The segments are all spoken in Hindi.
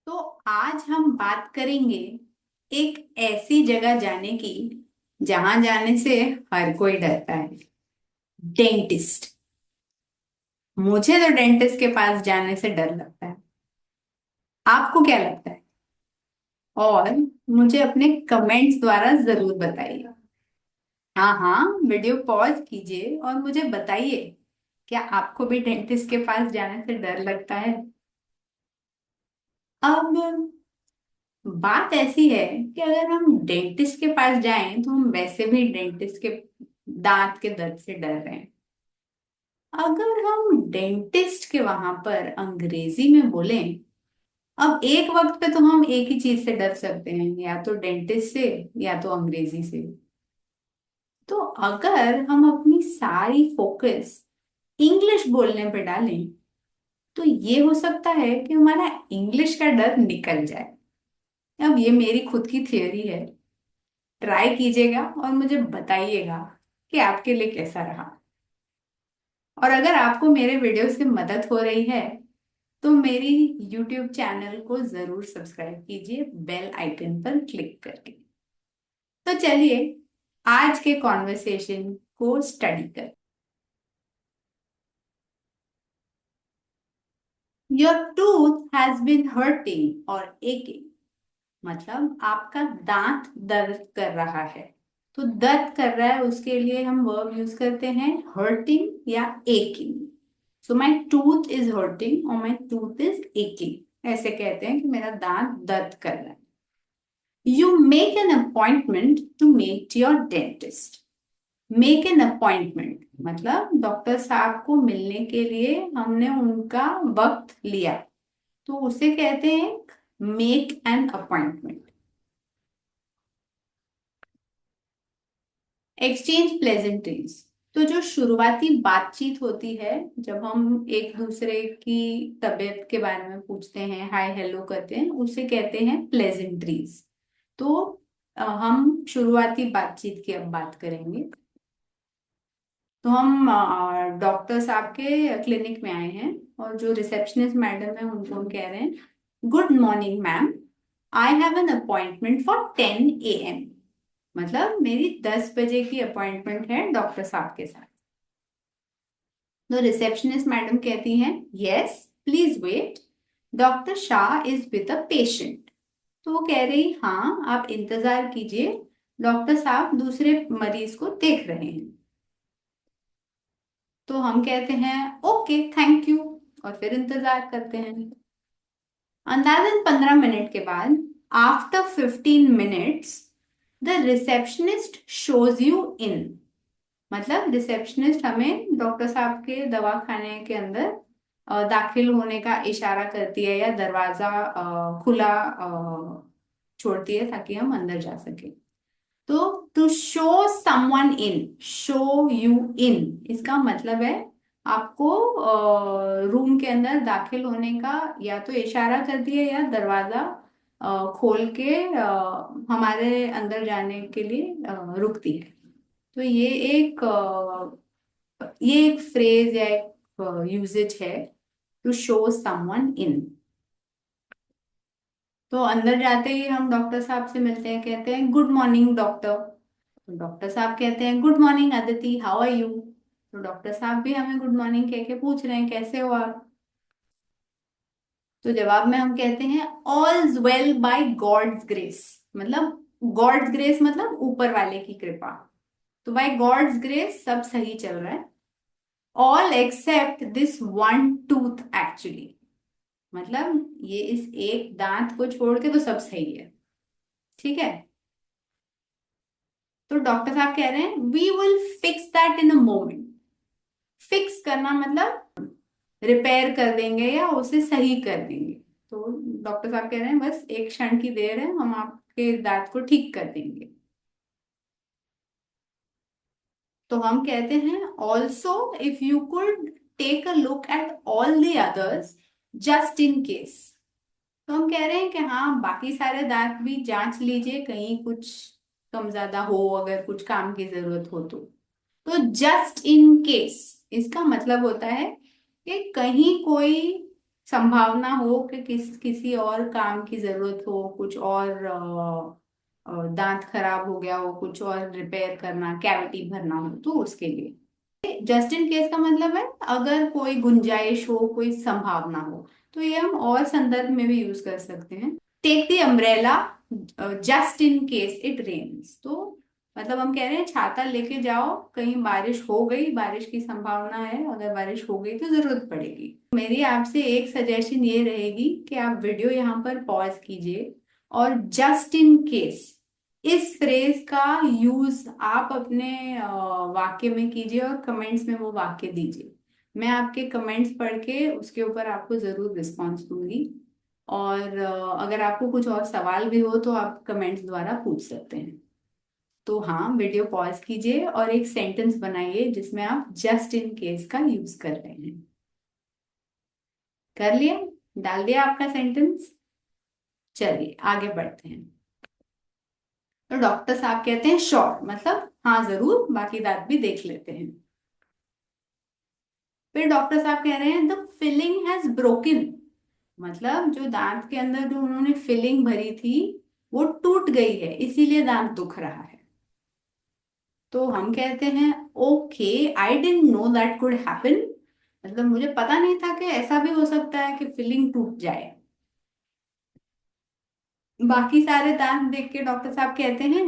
तो आज हम बात करेंगे एक ऐसी जगह जाने की जहां जाने से हर कोई डरता है। डेंटिस्ट। मुझे तो डेंटिस्ट के पास जाने से डर लगता है। आपको क्या लगता है? और मुझे अपने कमेंट्स द्वारा जरूर बताइए। हाँ हाँ, वीडियो पॉज कीजिए और मुझे बताइए, क्या आपको भी डेंटिस्ट के पास जाने से डर लगता है? अब बात ऐसी है कि अगर हम डेंटिस्ट के पास जाएं तो हम वैसे भी डेंटिस्ट के दांत के दर्द से डर रहे हैं। अगर हम डेंटिस्ट के वहां पर अंग्रेजी में बोलें, अब एक वक्त पे तो हम एक ही चीज से डर सकते हैं, या तो डेंटिस्ट से या तो अंग्रेजी से। तो अगर हम अपनी सारी फोकस इंग्लिश बोलने पे डालें तो ये हो सकता है कि हमारा इंग्लिश का डर निकल जाए। अब ये मेरी खुद की थियोरी है। ट्राई कीजिएगा और मुझे बताइएगा कि आपके लिए कैसा रहा। और अगर आपको मेरे वीडियो से मदद हो रही है तो मेरी YouTube चैनल को जरूर सब्सक्राइब कीजिए बेल आइकन पर क्लिक करके। तो चलिए आज के कॉन्वर्सेशन को स्टडी कर। Your tooth has been hurting और एकिंग, मतलब आपका दांत दर्द कर रहा है। तो दर्द कर रहा है उसके लिए हम वर्ब यूज करते हैं हर्टिंग या aching. So my tooth is hurting और माई टूथ इज एकिंग, ऐसे कहते हैं कि मेरा दांत दर्द कर रहा है। You make an appointment to meet your dentist. Make an appointment मतलब डॉक्टर साहब को मिलने के लिए हमने उनका वक्त लिया, तो उसे कहते हैं मेक एन अपॉइंटमेंट। एक्सचेंज प्लेजेंटरीज, तो जो शुरुआती बातचीत होती है, जब हम एक दूसरे की तबीयत के बारे में पूछते हैं, हाय हेलो करते हैं, उसे कहते हैं प्लेजेंटरीज। तो हम शुरुआती बातचीत की अब बात करेंगे। तो हम डॉक्टर साहब के क्लिनिक में आए हैं और जो रिसेप्शनिस्ट मैडम है उनको हम कह रहे हैं, good morning ma'am, I have an appointment for 10 AM। मतलब मेरी 10 बजे की अपॉइंटमेंट है डॉक्टर साहब के साथ। तो रिसेप्शनिस्ट मैडम कहती हैं, yes please wait, doctor Shah is with a patient. तो वो कह रही, हाँ आप इंतजार कीजिए, डॉक्टर साहब दूसरे मरीज को देख रहे हैं। तो हम कहते हैं ओके थैंक यू, और फिर इंतजार करते हैं। अंदाजन 15 मिनट के बाद, after 15 minutes, the receptionist shows you in. मतलब रिसेप्शनिस्ट हमें डॉक्टर साहब के दवाखाने के अंदर दाखिल होने का इशारा करती है, या दरवाजा खुला छोड़ती है ताकि हम अंदर जा सके। तो to show someone in, show you in, इसका मतलब है आपको रूम के अंदर दाखिल होने का या तो इशारा करती है या दरवाजा खोल के हमारे अंदर जाने के लिए रुकती है। तो ये एक फ्रेज या एक यूजेज है, टू शो समवन इन। तो अंदर जाते ही हम डॉक्टर साहब से मिलते हैं, कहते हैं गुड मॉर्निंग डॉक्टर। तो डॉक्टर साहब कहते हैं good morning Aditi, how are you. तो डॉक्टर साहब भी हमें गुड मॉर्निंग कह के पूछ रहे हैं कैसे हो आप। तो जवाब में हम कहते हैं ऑल्स वेल बाय गॉड्स ग्रेस। मतलब गॉड्स ग्रेस मतलब ऊपर वाले की कृपा। तो बाय गॉड्स ग्रेस सब सही चल रहा है, all except this one tooth actually. मतलब ये इस एक दांत को छोड़ के तो सब सही है। ठीक है। तो डॉक्टर साहब कह रहे हैं we will fix that in a moment. Fix करना मतलब रिपेयर कर देंगे या उसे सही कर देंगे। तो डॉक्टर साहब कह रहे हैं बस एक क्षण की देर है, हम आपके दांत को ठीक कर देंगे। तो हम कहते हैं also if you could take a look at all the others just in case. तो हम कह रहे हैं कि हाँ बाकी सारे दांत भी जांच लीजिए, कहीं कुछ कम ज्यादा हो, अगर कुछ काम की जरूरत हो तो जस्ट इन केस इसका मतलब होता है कि कहीं कोई संभावना हो कि किसी और काम की जरूरत हो, कुछ और दांत खराब हो गया हो, कुछ और रिपेयर करना, कैविटी भरना हो, तो उसके लिए जस्ट इन केस का मतलब है अगर कोई गुंजाइश हो, कोई संभावना हो। तो ये हम और संदर्भ में भी यूज कर सकते हैं। Take the umbrella just in case it rains. तो मतलब हम कह रहे हैं छाता लेके जाओ, कहीं बारिश हो गई, बारिश की संभावना है, अगर बारिश हो गई तो जरूरत पड़ेगी। मेरी आपसे एक सजेशन ये रहेगी कि आप वीडियो यहाँ पर पॉज कीजिए और जस्ट इन केस इस फ्रेज का यूज आप अपने वाक्य में कीजिए और कमेंट्स में वो वाक्य दीजिए। मैं आपके कमेंट्स पढ़ के उसके ऊपर आपको जरूर रिस्पॉन्स दूंगी। और अगर आपको कुछ और सवाल भी हो तो आप कमेंट्स द्वारा पूछ सकते हैं। तो हाँ, वीडियो पॉज कीजिए और एक सेंटेंस बनाइए जिसमें आप जस्ट इन केस का यूज कर रहे हैं। कर लिया? डाल दिया आपका सेंटेंस? चलिए आगे बढ़ते हैं। तो डॉक्टर साहब कहते हैं श्योर, मतलब हाँ जरूर, बाकी दांत भी देख लेते हैं। फिर डॉक्टर साहब कह रहे हैं द फिलिंग हैज ब्रोकन, मतलब जो दांत के अंदर जो उन्होंने फिलिंग भरी थी वो टूट गई है, इसीलिए दांत दुख रहा है। तो हम कहते हैं okay, I didn't know that could happen, मतलब मुझे पता नहीं था कि ऐसा भी हो सकता है कि फिलिंग टूट जाए। बाकी सारे दांत देख के डॉक्टर साहब कहते हैं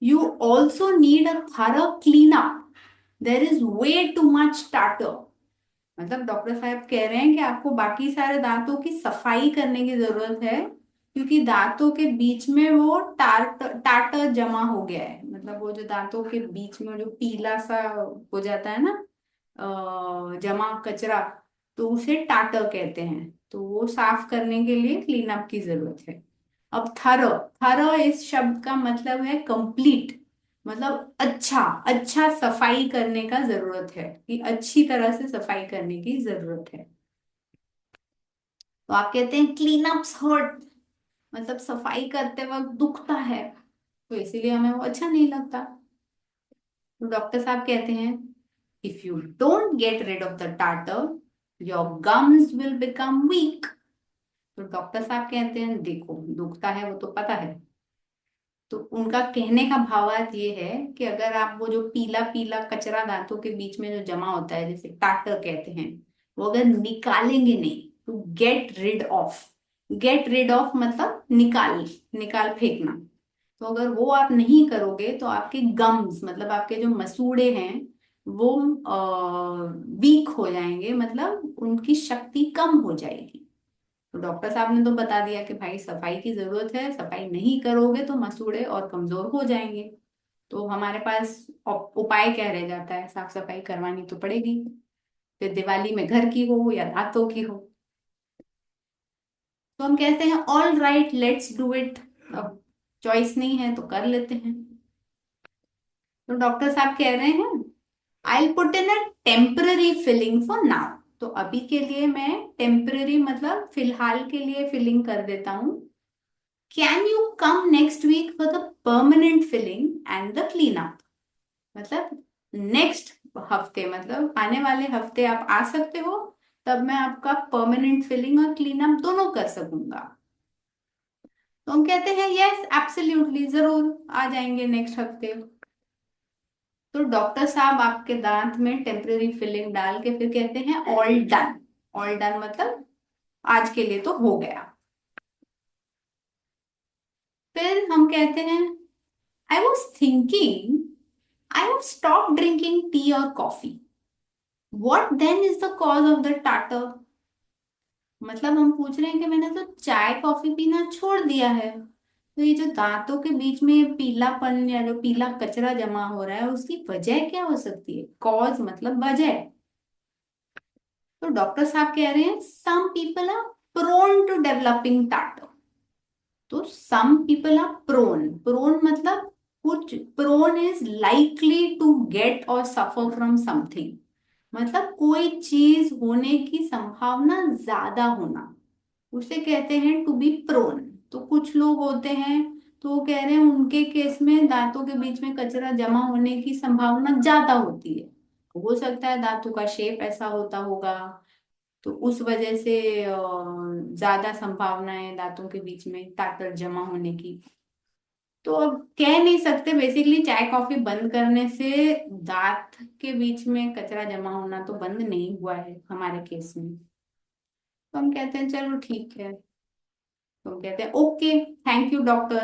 you also need a thorough clean up, there is way too much tartar. मतलब डॉक्टर साहब कह रहे हैं कि आपको बाकी सारे दांतों की सफाई करने की जरूरत है, क्योंकि दांतों के बीच में वो टाटर जमा हो गया है। मतलब वो जो दांतों के बीच में जो पीला सा हो जाता है ना, जमा कचरा, तो उसे टाटर कहते हैं। तो वो साफ करने के लिए क्लीन अप की जरूरत है। अब थरो, थरो इस शब्द का मतलब है कंप्लीट, मतलब अच्छा, अच्छा सफाई करने का जरूरत है, कि अच्छी तरह से सफाई करने की जरूरत है। तो आप कहते हैं क्लीन अप्स हर्ट, मतलब सफाई करते वक्त दुखता है, तो इसीलिए हमें वो अच्छा नहीं लगता। तो डॉक्टर साहब कहते हैं if you don't get rid of the tartar your gums will become weak. तो डॉक्टर साहब कहते हैं देखो, दुखता है वो तो पता है, तो उनका कहने का भावार्थ ये है कि अगर आप वो जो पीला पीला कचरा दांतों के बीच में जो जमा होता है, जिसे टाटर कहते हैं, वो अगर निकालेंगे नहीं, तो get rid of, get rid of मतलब निकाल, निकाल फेंकना। तो अगर वो आप नहीं करोगे तो आपके गम्स, मतलब आपके जो मसूड़े हैं, वो वीक हो जाएंगे, मतलब उनकी शक्ति कम हो जाएगी। तो डॉक्टर साहब ने तो बता दिया कि भाई सफाई की जरूरत है, सफाई नहीं करोगे तो मसूड़े और कमजोर हो जाएंगे। तो हमारे पास उपाय क्या रह जाता है? साफ सफाई करवानी तो पड़ेगी, फिर दिवाली में घर की हो या दांतों की हो। तो हम कहते हैं all right let's do it. अब चॉइस नहीं है तो कर लेते हैं। तो डॉक्टर साहब कह रहे हैं I put in a temporary filling for now. तो अभी के लिए मैं टेम्पररी मतलब फिलहाल के लिए फिलिंग कर देता हूँ। Can you come next week for the permanent filling and the clean up. मतलब नेक्स्ट हफ्ते, मतलब आने वाले हफ्ते आप आ सकते हो, तब मैं आपका परमानेंट फिलिंग और क्लीन अप दोनों कर सकूंगा। तो हम कहते हैं यस एब्सोल्युटली, जरूर आ जाएंगे नेक्स्ट हफ्ते। तो डॉक्टर साहब आपके दांत में टेम्पररी फिलिंग डाल के फिर कहते हैं ऑल डन। ऑल डन मतलब आज के लिए तो हो गया। फिर हम कहते हैं I was thinking I have stopped drinking tea or coffee. What then is the cause of the tartar? मतलब हम पूछ रहे हैं कि मैंने तो चाय कॉफी पीना छोड़ दिया है, तो ये जो दांतों के बीच में ये पीलापन या जो पीला कचरा जमा हो रहा है, उसकी वजह क्या हो सकती है? कॉज मतलब वजह। तो डॉक्टर साहब कह रहे हैं some people are prone to developing tartar. तो some people are prone, prone मतलब कुछ, prone is likely to get or suffer from something, मतलब कोई चीज होने की संभावना ज्यादा होना, उसे कहते हैं टू बी प्रोन। तो कुछ लोग होते हैं, तो वो कह रहे हैं उनके केस में दांतों के बीच में कचरा जमा होने की संभावना ज्यादा होती है। हो सकता है दांतों का शेप ऐसा होता होगा, तो उस वजह से ज्यादा संभावना है दांतों के बीच में ताकत जमा होने की। तो अब कह नहीं सकते, बेसिकली चाय कॉफी बंद करने से दांत के बीच में कचरा जमा होना तो बंद नहीं हुआ है हमारे केस में। तो हम कहते हैं चलो ठीक है। तो हम कहते हैं ओके, थैंक यू डॉक्टर।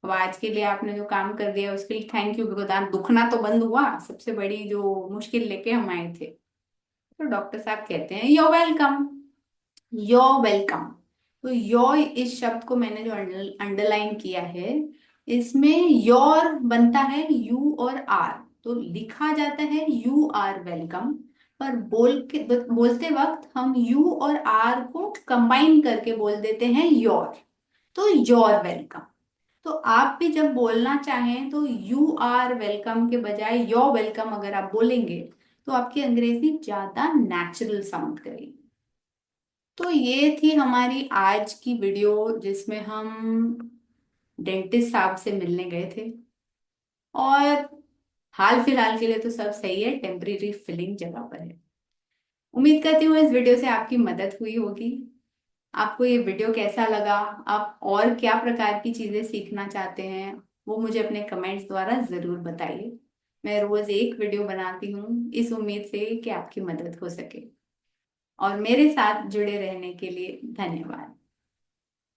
अब आज के लिए आपने जो काम कर दिया उसके लिए थैंक यू, बिकॉज दांत दुखना तो बंद हुआ, सबसे बड़ी जो मुश्किल लेके हम आए थे। तो डॉक्टर साहब कहते हैं योर वेलकम, योर वेलकम। तो योर इस शब्द को मैंने जो अंडरलाइन किया है, इसमें योर बनता है यू और आर, तो लिखा जाता है यू आर वेलकम। पर बोलते वक्त हम यू और आर को कंबाइन करके बोल देते हैं योर, तो योर वेलकम। तो आप भी जब बोलना चाहें तो यू आर वेलकम के बजाय योर वेलकम अगर आप बोलेंगे तो आपकी अंग्रेजी ज्यादा नेचुरल साउंड करेगी। तो ये थी हमारी आज की वीडियो जिसमें हम डेंटिस्ट साहब से मिलने गए थे। और हाल फिलहाल के लिए तो सब सही है, टेम्परेरी फिलिंग जगह पर है। उम्मीद करती हूँ इस वीडियो से आपकी मदद हुई होगी। आपको ये वीडियो कैसा लगा, आप और क्या प्रकार की चीजें सीखना चाहते हैं, वो मुझे अपने कमेंट्स द्वारा जरूर बताइए। मैं रोज एक वीडियो बनाती हूँ इस उम्मीद से कि आपकी मदद हो सके। और मेरे साथ जुड़े रहने के लिए धन्यवाद।